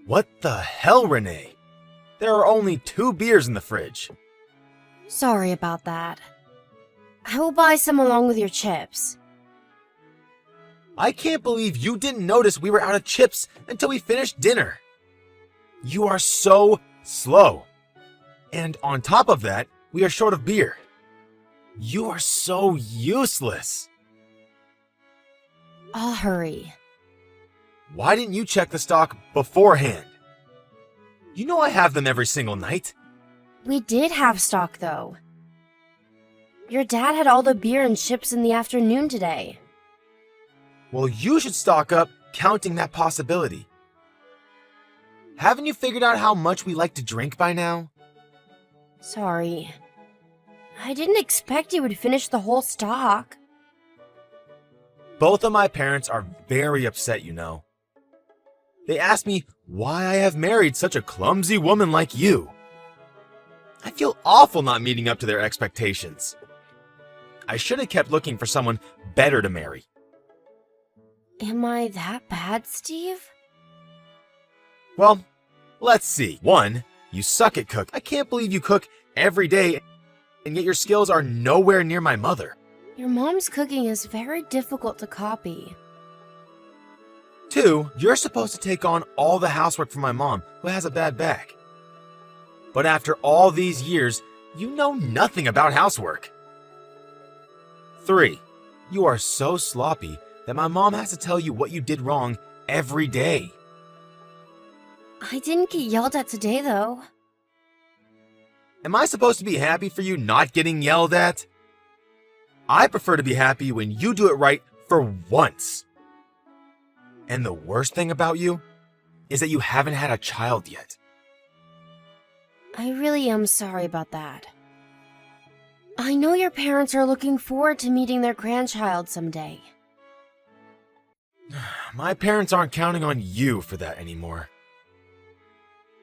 What the hell, Renee? There are only 2 beers in the fridge. Sorry about that. I will buy some along with your chips. I can't believe you didn't notice we were out of chips until we finished dinner. You are so slow. And on top of that, we are short of beer. You are so useless. I'll hurry. Why didn't you check the stock beforehand? You know I have them every single night. We did have stock, though. Your dad had all the beer and chips in the afternoon today. Well, you should stock up, counting that possibility. Haven't you figured out how much we like to drink by now? Sorry. I didn't expect you would finish the whole stock. Both of my parents are very upset, you know. They ask me why I have married such a clumsy woman like you. I feel awful not meeting up to their expectations. I should have kept looking for someone better to marry. Am I that bad, Steve? Well, let's see. 1, you suck at cook. I can't believe you cook every day, and yet your skills are nowhere near my mother. Your mom's cooking is very difficult to copy. 2, you're supposed to take on all the housework for my mom, who has a bad back. But after all these years, you know nothing about housework. 3, you are so sloppy that my mom has to tell you what you did wrong every day. I didn't get yelled at today, though. Am I supposed to be happy for you not getting yelled at? I prefer to be happy when you do it right for once. And the worst thing about you is that you haven't had a child yet. I really am sorry about that. I know your parents are looking forward to meeting their grandchild someday. My parents aren't counting on you for that anymore.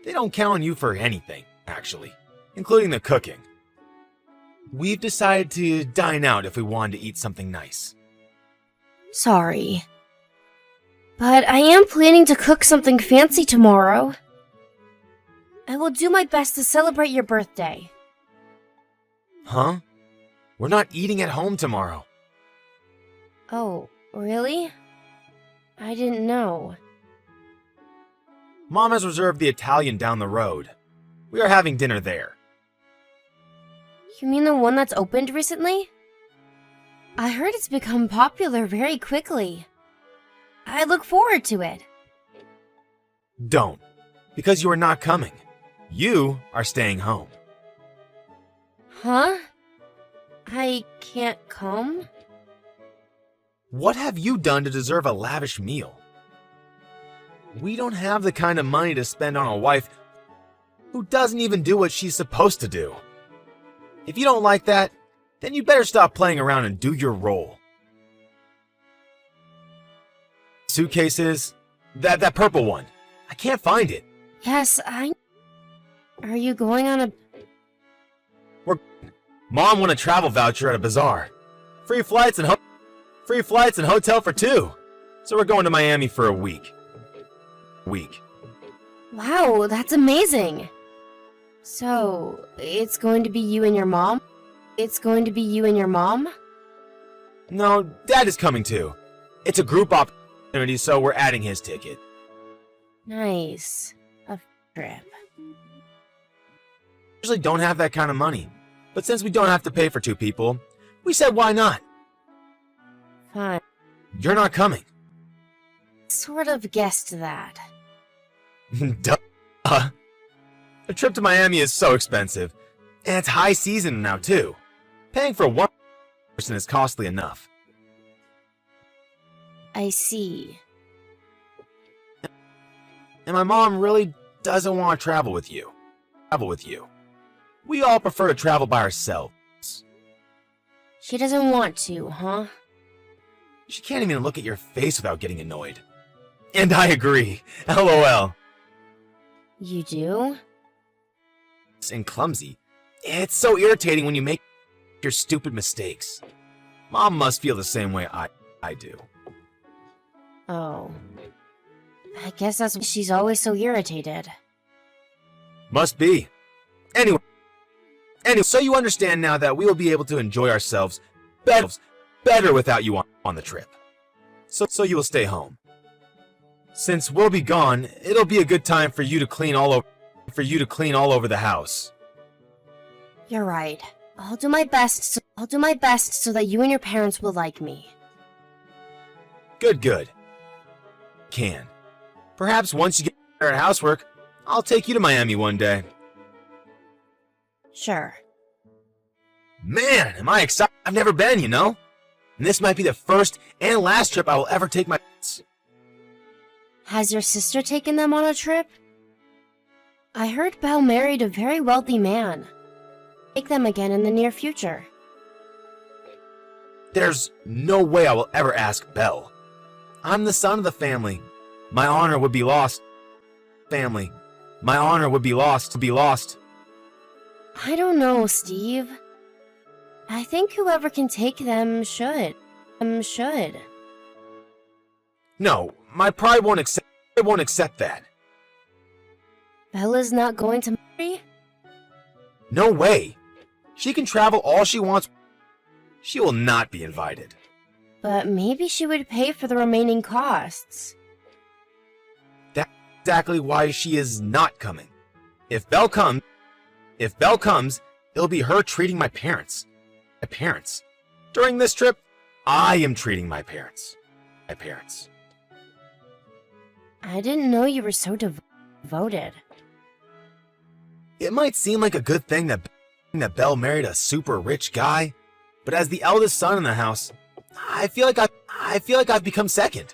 They don't count on you for anything, actually, including the cooking. We've decided to dine out if we wanted to eat something nice. Sorry. But I am planning to cook something fancy tomorrow. I will do my best to celebrate your birthday. Huh? We're not eating at home tomorrow. Oh, really? I didn't know. Mom has reserved the Italian down the road. We are having dinner there. You mean the one that's opened recently? I heard it's become popular very quickly. I look forward to it. Don't, because you are not coming. You are staying home. Huh? I can't come? What have you done to deserve a lavish meal? We don't have the kind of money to spend on a wife who doesn't even do what she's supposed to do. If you don't like that, then you better stop playing around and do your role. Suitcases? That purple one. I can't find it. Yes, Are you going on a... Mom won a travel voucher at a bazaar. Free flights and hotel for 2. So we're going to Miami for a week. Wow, that's amazing. So, it's going to be you and your mom? No, Dad is coming too. It's a group opportunity, so we're adding his ticket. Nice. A trip. Usually don't have that kind of money, but since we don't have to pay for 2 people, we said why not? Fine. You're not coming. Sort of guessed that. Duh. A trip to Miami is so expensive, and it's high season now too. Paying for one person is costly enough. I see. And my mom really doesn't want to travel with you. We all prefer to travel by ourselves. She doesn't want to, huh? She can't even look at your face without getting annoyed. And I agree. LOL. You do? And clumsy. It's so irritating when you make your stupid mistakes. Mom must feel the same way I do. Oh. I guess that's why she's always so irritated. Must be. Anyway, so you understand now that we will be able to enjoy ourselves better without you on the trip. So you will stay home. Since we'll be gone, it'll be a good time for you to clean all over the house. You're right. I'll do my best so that you and your parents will like me. Good. Can. Perhaps once you get better at housework, I'll take you to Miami one day. Sure. Man, am I excited. I've never been, you know? And this might be the first and last trip I will ever take my parents. Has your sister taken them on a trip? I heard Belle married a very wealthy man. Take them again in the near future. There's no way I will ever ask Belle. I'm the son of the family. My honor would be lost. My honor would be lost. I don't know, Steve. I think whoever can take them should. No, my pride won't accept that. Bella's not going to marry? No way. She can travel all she wants. She will not be invited. But maybe she would pay for the remaining costs. That's exactly why she is not coming. If Belle comes, it'll be her treating my parents. During this trip, I am treating my parents. I didn't know you were so devoted. It might seem like a good thing that Belle married a super rich guy, but as the eldest son in the house, I feel like I've become second.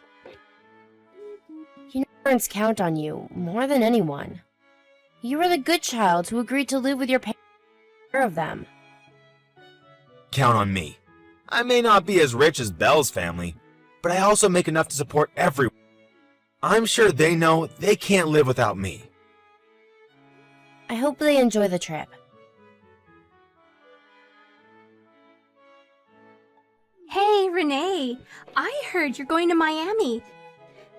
Your parents count on you more than anyone. You were the good child who agreed to live with your parents and take care of them. Count on me. I may not be as rich as Belle's family, but I also make enough to support everyone. I'm sure they know they can't live without me. I hope they enjoy the trip. Hey, Renee, I heard you're going to Miami.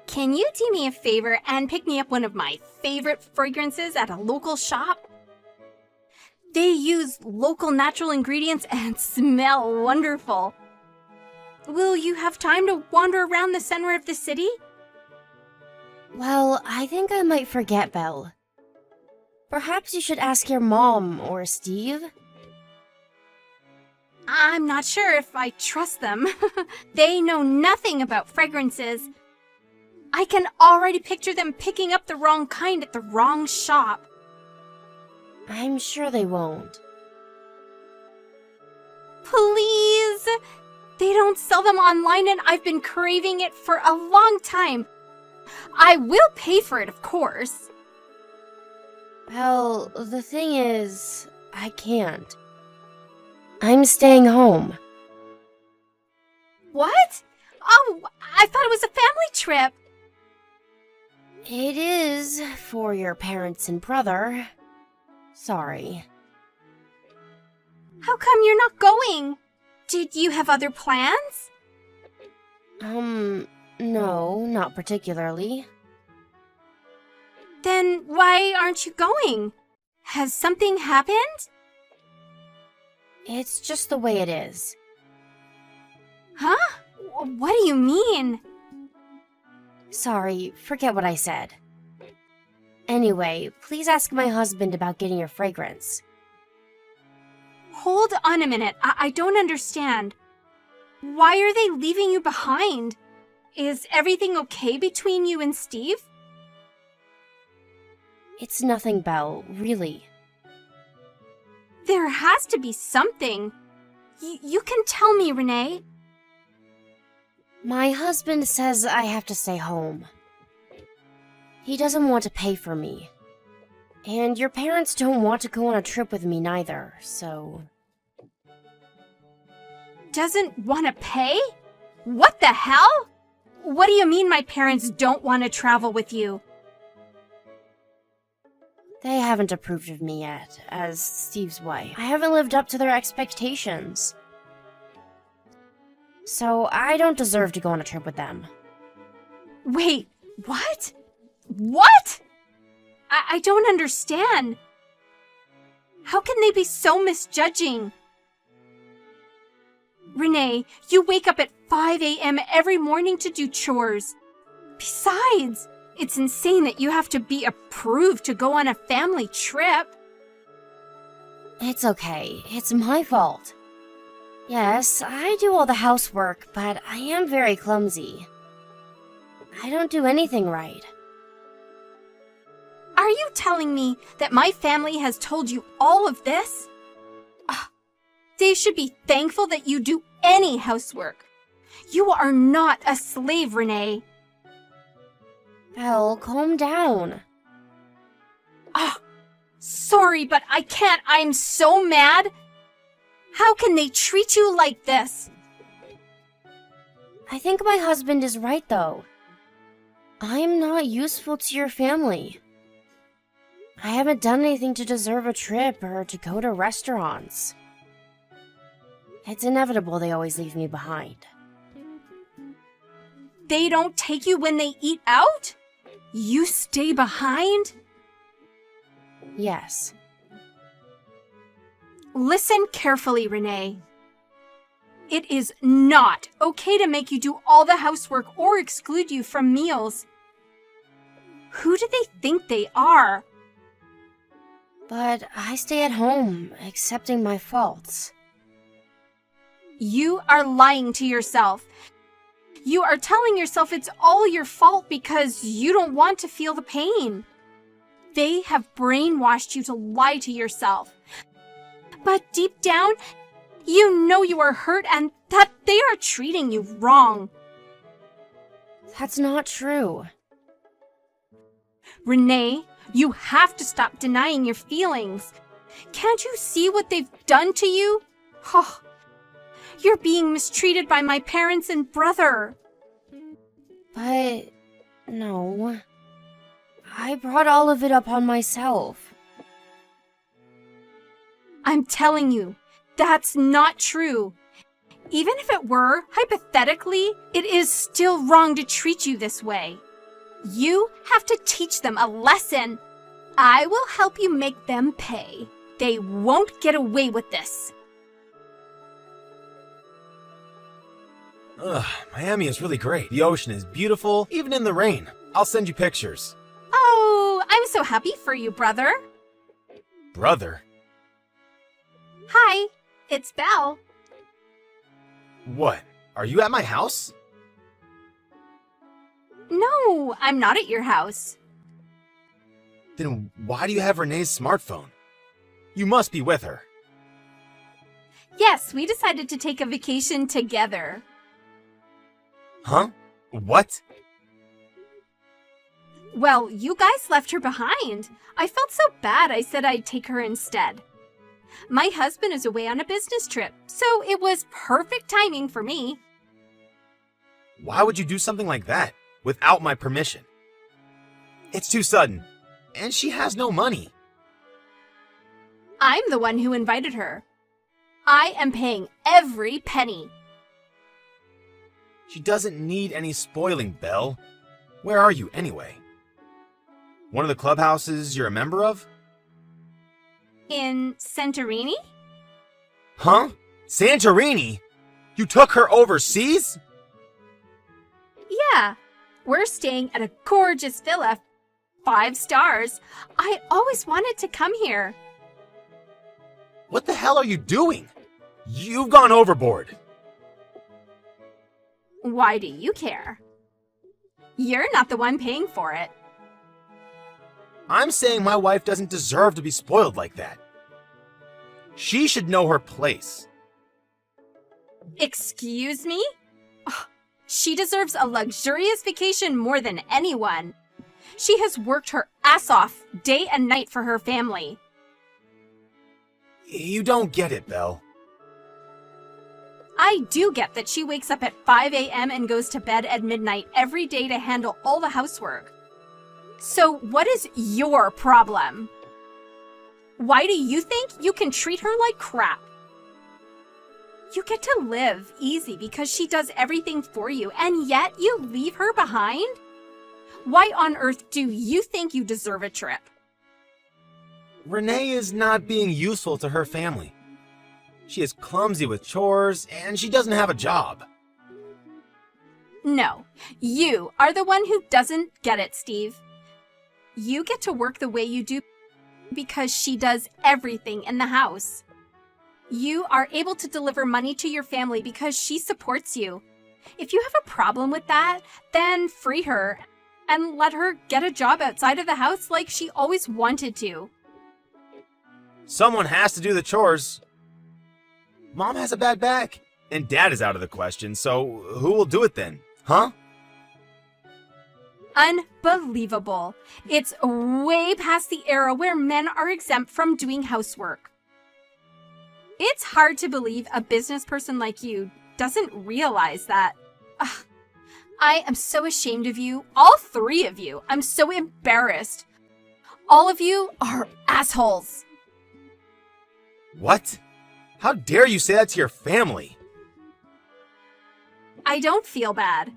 Can you do me a favor and pick me up one of my favorite fragrances at a local shop? They use local natural ingredients and smell wonderful. Will you have time to wander around the center of the city? Well, I think I might forget, Belle. Perhaps you should ask your mom or Steve. I'm not sure if I trust them. They know nothing about fragrances. I can already picture them picking up the wrong kind at the wrong shop. I'm sure they won't. Please! They don't sell them online and I've been craving it for a long time. I will pay for it, of course. Well, the thing is, I can't. I'm staying home. What? Oh, I thought it was a family trip. It is for your parents and brother. Sorry. How come you're not going? Did you have other plans? No, not particularly. Then why aren't you going? Has something happened? It's just the way it is. Huh? What do you mean? Sorry, forget what I said. Anyway, please ask my husband about getting your fragrance. Hold on a minute. I don't understand. Why are they leaving you behind? Is everything okay between you and Steve? It's nothing, Belle, really. There has to be something. You can tell me, Renee. My husband says I have to stay home. He doesn't want to pay for me. And your parents don't want to go on a trip with me neither, so... Doesn't want to pay? What the hell? What do you mean my parents don't want to travel with you? They haven't approved of me yet, as Steve's wife. I haven't lived up to their expectations. So I don't deserve to go on a trip with them. Wait, what? What? I don't understand. How can they be so misjudging? Renee, you wake up at 5 a.m. every morning to do chores. Besides, it's insane that you have to be approved to go on a family trip. It's okay. It's my fault. Yes, I do all the housework, but I am very clumsy. I don't do anything right. Are you telling me that my family has told you all of this? They should be thankful that you do any housework. You are not a slave, Renee. Belle, calm down. Sorry, but I can't. I'm so mad. How can they treat you like this? I think my husband is right, though. I'm not useful to your family. I haven't done anything to deserve a trip or to go to restaurants. It's inevitable they always leave me behind. They don't take you when they eat out? You stay behind? Yes. Listen carefully, Renee. It is not okay to make you do all the housework or exclude you from meals. Who do they think they are? But I stay at home, accepting my faults. You are lying to yourself. You are telling yourself it's all your fault because you don't want to feel the pain. They have brainwashed you to lie to yourself. But deep down, you know you are hurt and that they are treating you wrong. That's not true. Renee, you have to stop denying your feelings. Can't you see what they've done to you? Oh, you're being mistreated by my parents and brother. But no. I brought all of it up on myself. I'm telling you, that's not true. Even if it were, hypothetically, it is still wrong to treat you this way. You have to teach them a lesson. I will help you make them pay. They won't get away with this. Miami is really great. The ocean is beautiful, even in the rain. I'll send you pictures. Oh, I'm so happy for you, brother. Brother? Hi, it's Belle. What? Are you at my house? No, I'm not at your house. Then why do you have Renee's smartphone? You must be with her. Yes, we decided to take a vacation together. Huh? What? Well, you guys left her behind. I felt so bad I said I'd take her instead. My husband is away on a business trip, so it was perfect timing for me. Why would you do something like that without my permission? It's too sudden, and she has no money. I'm the one who invited her. I am paying every penny. She doesn't need any spoiling, Belle. Where are you, anyway? One of the clubhouses you're a member of? In Santorini? Huh? Santorini? You took her overseas? Yeah. We're staying at a gorgeous villa. 5 stars. I always wanted to come here. What the hell are you doing? You've gone overboard. Why do you care? You're not the one paying for it. I'm saying my wife doesn't deserve to be spoiled like that. She should know her place. Excuse me? Ugh, she deserves a luxurious vacation more than anyone. She has worked her ass off day and night for her family. You don't get it, Belle. I do get that she wakes up at 5 a.m. and goes to bed at midnight every day to handle all the housework. So what is your problem? Why do you think you can treat her like crap? You get to live easy because she does everything for you, and yet you leave her behind? Why on earth do you think you deserve a trip? Renee is not being useful to her family. She is clumsy with chores, and she doesn't have a job. No, you are the one who doesn't get it, Steve. You get to work the way you do because she does everything in the house. You are able to deliver money to your family because she supports you. If you have a problem with that, then free her and let her get a job outside of the house like she always wanted to. Someone has to do the chores. Mom has a bad back, and Dad is out of the question, so who will do it then? Huh? Unbelievable. It's way past the era where men are exempt from doing housework. It's hard to believe a business person like you doesn't realize that. Ugh, I am so ashamed of you, all three of you. I'm so embarrassed. All of you are assholes. What? How dare you say that to your family? I don't feel bad.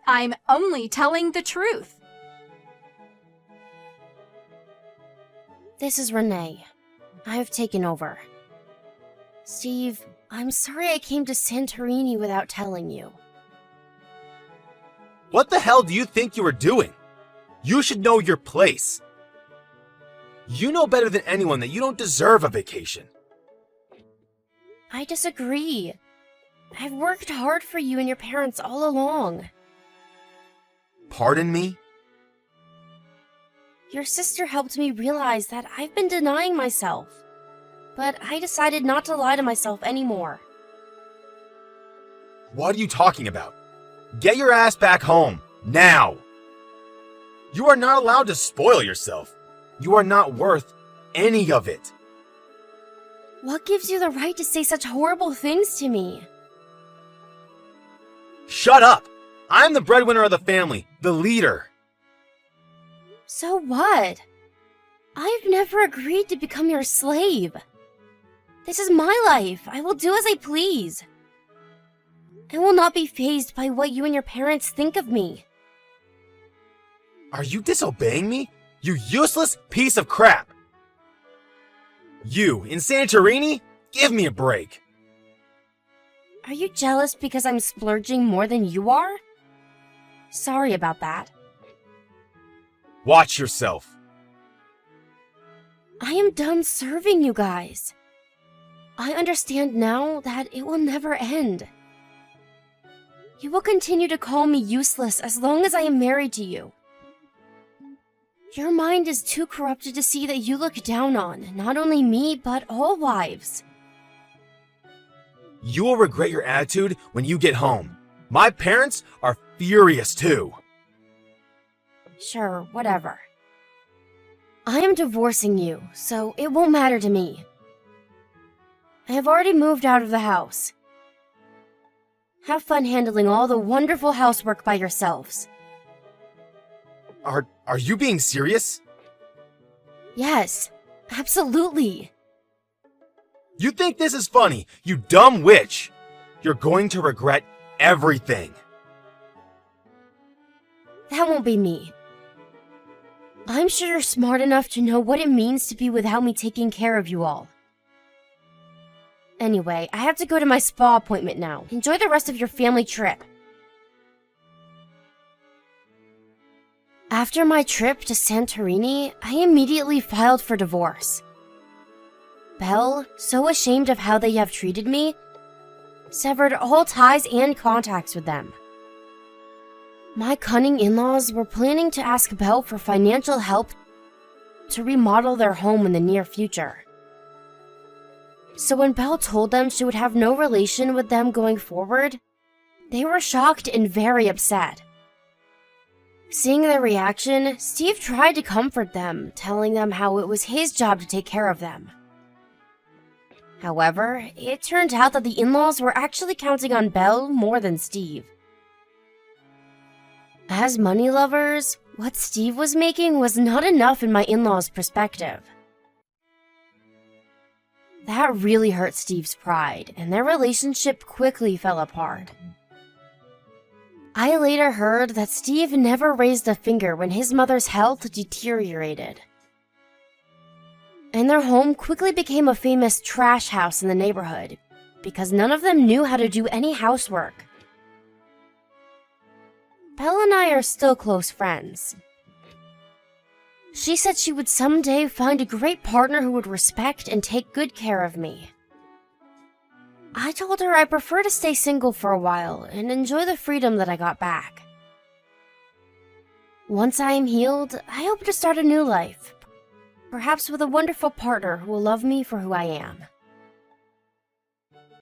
I'm only telling the truth. This is Renee. I have taken over. Steve, I'm sorry I came to Santorini without telling you. What the hell do you think you were doing? You should know your place. You know better than anyone that you don't deserve a vacation. I disagree. I've worked hard for you and your parents all along. Pardon me? Your sister helped me realize that I've been denying myself. But I decided not to lie to myself anymore. What are you talking about? Get your ass back home, now! You are not allowed to spoil yourself. You are not worth any of it. What gives you the right to say such horrible things to me? Shut up! I'm the breadwinner of the family, the leader. So what? I've never agreed to become your slave. This is my life. I will do as I please. I will not be fazed by what you and your parents think of me. Are you disobeying me? You useless piece of crap! You, in Santorini? Give me a break. Are you jealous because I'm splurging more than you are? Sorry about that. Watch yourself. I am done serving you guys. I understand now that it will never end. You will continue to call me useless as long as I am married to you. Your mind is too corrupted to see that you look down on not only me, but all wives. You will regret your attitude when you get home. My parents are furious too. Sure, whatever. I am divorcing you, so it won't matter to me. I have already moved out of the house. Have fun handling all the wonderful housework by yourselves. Are you being serious? Yes, absolutely. You think this is funny, you dumb witch! You're going to regret everything. That won't be me. I'm sure you're smart enough to know what it means to be without me taking care of you all. Anyway, I have to go to my spa appointment now. Enjoy the rest of your family trip. After my trip to Santorini, I immediately filed for divorce. Belle, so ashamed of how they have treated me, severed all ties and contacts with them. My cunning in-laws were planning to ask Belle for financial help to remodel their home in the near future. So when Belle told them she would have no relation with them going forward, they were shocked and very upset. Seeing their reaction, Steve tried to comfort them, telling them how it was his job to take care of them. However, it turned out that the in-laws were actually counting on Belle more than Steve. As money lovers, what Steve was making was not enough in my in-laws' perspective. That really hurt Steve's pride, and their relationship quickly fell apart. I later heard that Steve never raised a finger when his mother's health deteriorated. And their home quickly became a famous trash house in the neighborhood because none of them knew how to do any housework. Belle and I are still close friends. She said she would someday find a great partner who would respect and take good care of me. I told her I prefer to stay single for a while and enjoy the freedom that I got back. Once I am healed, I hope to start a new life, perhaps with a wonderful partner who will love me for who I am.